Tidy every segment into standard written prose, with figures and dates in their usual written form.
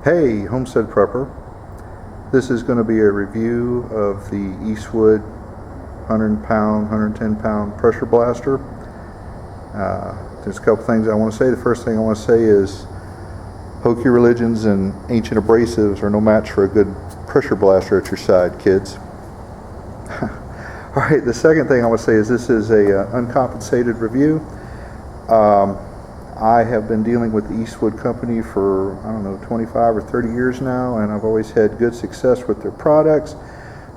Hey, Homestead Prepper. This is going to be a review of the Eastwood 100-pound, 110-pound pressure blaster. There's a couple things I want to say. The first thing I want to say is hokey religions and ancient abrasives are no match for a good pressure blaster at your side, kids. Alright, the second thing I want to say is this is a uncompensated review. I have been dealing with the Eastwood company for, 25 or 30 years now, and I've always had good success with their products.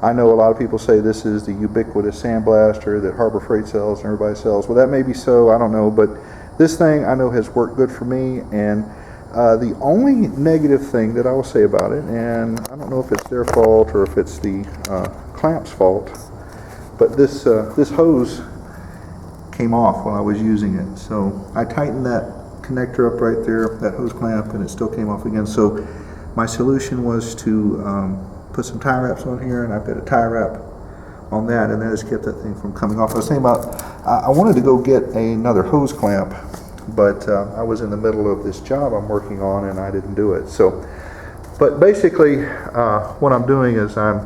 I know a lot of people say this is the ubiquitous sandblaster that Harbor Freight sells and everybody sells. Well, that may be so, I don't know, but this thing I know has worked good for me, and the only negative thing that I will say about it, and I don't know if it's their fault or if it's the clamp's fault, but this hose came off while I was using it. So I tightened that connector up right there, that hose clamp, and it still came off again. So my solution was to put some tie wraps on here, and I've got a tie wrap on that, and that has kept that thing from coming off. I was saying about, I wanted to go get another hose clamp, but I was in the middle of this job I'm working on and I didn't do it. So, but basically what I'm doing is I'm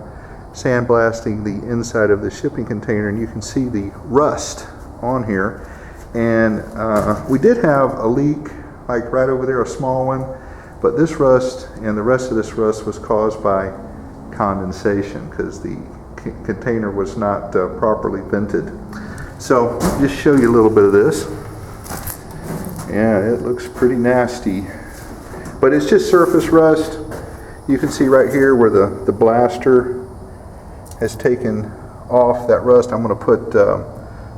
sandblasting the inside of the shipping container, and you can see the rust on here, and we did have a leak like right over there, a small one, but this rust and the rest of this rust was caused by condensation because the container was not properly vented. So just show you a little bit of this. Yeah, it looks pretty nasty, but it's just surface rust. You can see right here where the blaster has taken off that rust. I'm going to put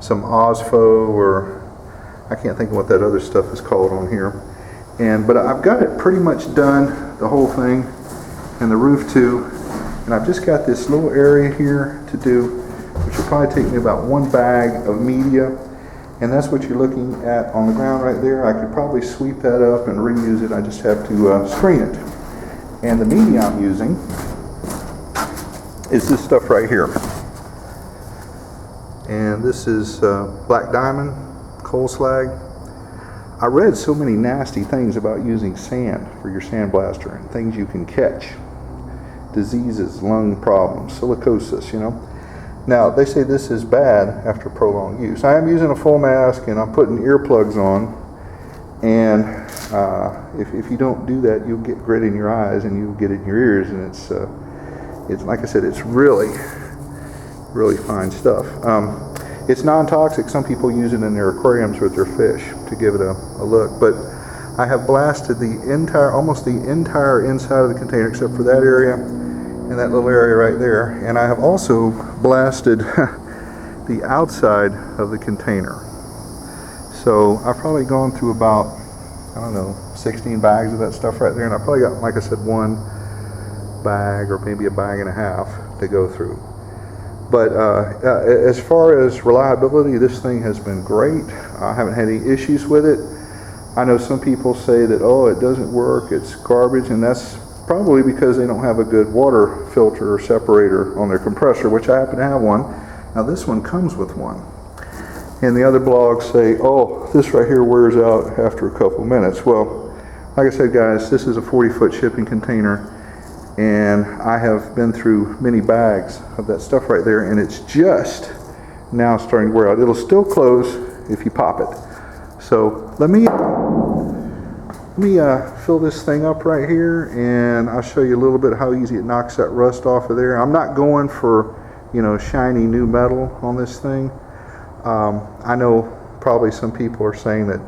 some Osfo, or I can't think of what that other stuff is called on here. But I've got it pretty much done, the whole thing, and the roof too. And I've just got this little area here to do, which will probably take me about one bag of media. And that's what you're looking at on the ground right there. I could probably sweep that up and reuse it. I just have to screen it. And the media I'm using is this stuff right here. And this is black diamond, coal slag. I read so many nasty things about using sand for your sandblaster and things you can catch. Diseases, lung problems, silicosis, Now, they say this is bad after prolonged use. I am using a full mask and I'm putting earplugs on. And if you don't do that, you'll get grit in your eyes and you'll get it in your ears. And it's like I said, it's really fine stuff. It's non-toxic. Some people use it in their aquariums with their fish to give it a look. But I have blasted almost the entire inside of the container except for that area and that little area right there. And I have also blasted the outside of the container. So I've probably gone through about, 16 bags of that stuff right there. And I probably got, like I said, one bag or maybe a bag and a half to go through. But as far as reliability, this thing has been great. I haven't had any issues with it. I know some people say that, oh, it doesn't work, it's garbage, and that's probably because they don't have a good water filter or separator on their compressor, which I happen to have one. Now this one comes with one. And the other blogs say, oh, this right here wears out after a couple minutes. Well, like I said, guys, this is a 40-foot shipping container, and I have been through many bags of that stuff right there, and it's just now starting to wear out. It'll still close if you pop it. So let me fill this thing up right here, and I'll show you a little bit how easy it knocks that rust off of there. I'm not going for, shiny new metal on this thing. I know probably some people are saying that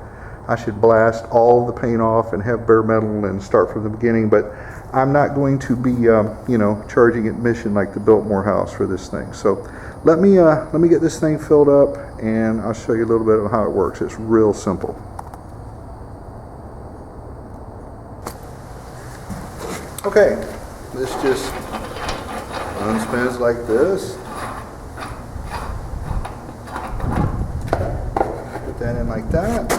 I should blast all the paint off and have bare metal and start from the beginning, but I'm not going to be, charging admission like the Biltmore House for this thing. So let me get this thing filled up, and I'll show you a little bit of how it works. It's real simple. Okay, this just unspins like this. Put that in like that.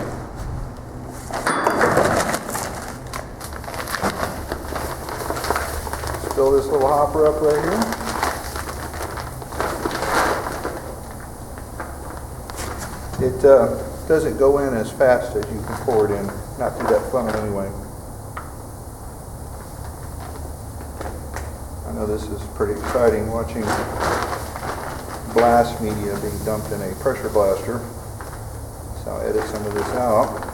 Fill this little hopper up right here. It doesn't go in as fast as you can pour it in. Not through that funnel anyway. know this is pretty exciting, watching blast media being dumped in a pressure blaster. So I'll edit some of this out.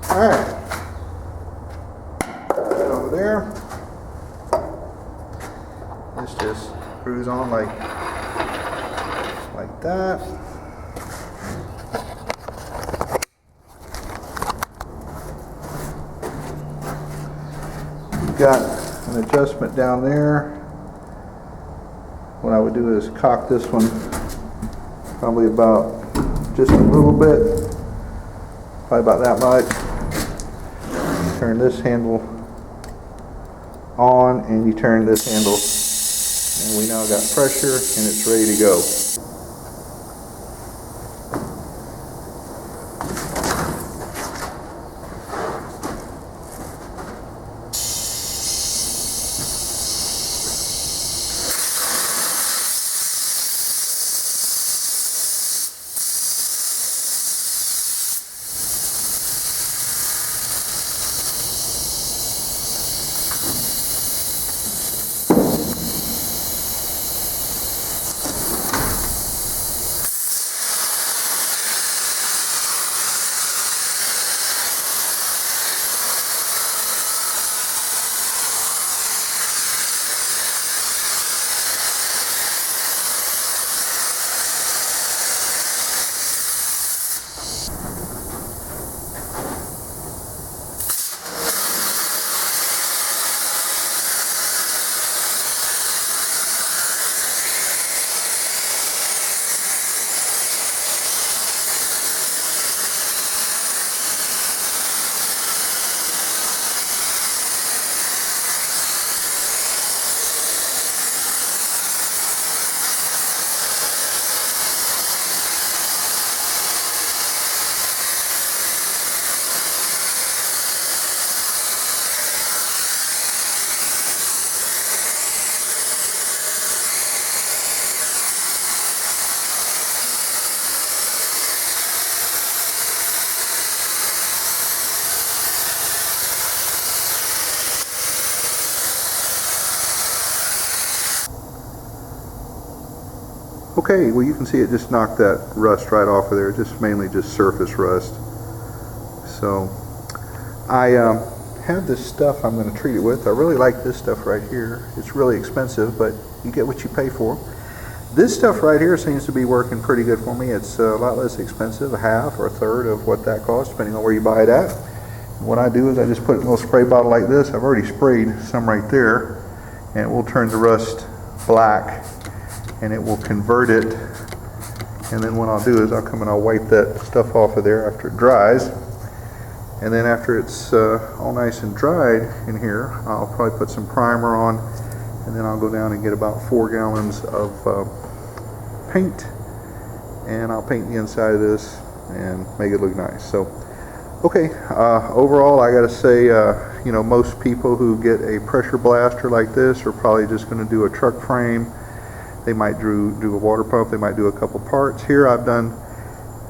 Alright, over there. This just screws on like that. You've got an adjustment down there. What I would do is cock this one probably about just a little bit, probably about that much. Turn this handle on and you turn this handle and we now got pressure and it's ready to go. Okay, well you can see it just knocked that rust right off of there, just mainly just surface rust. So I have this stuff I'm going to treat it with. I really like this stuff right here. It's really expensive, but you get what you pay for. This stuff right here seems to be working pretty good for me. It's a lot less expensive, a half or a third of what that costs, depending on where you buy it at. And what I do is I just put it in a little spray bottle like this. I've already sprayed some right there, and it will turn the rust black, and it will convert it. And then what I'll do is I'll come and I'll wipe that stuff off of there after it dries. And then after it's all nice and dried in here, I'll probably put some primer on, and then I'll go down and get about 4 gallons of paint, and I'll paint the inside of this and make it look nice. So, okay, overall I gotta say, you know, most people who get a pressure blaster like this are probably just gonna do a truck frame. They might do a water pump, they might do a couple parts. Here I've done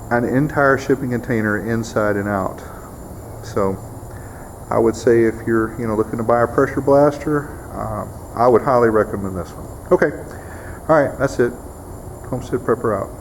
an entire shipping container inside and out. So I would say if you're looking to buy a pressure blaster, I would highly recommend this one. Okay, all right, that's it. Homestead Prepper out.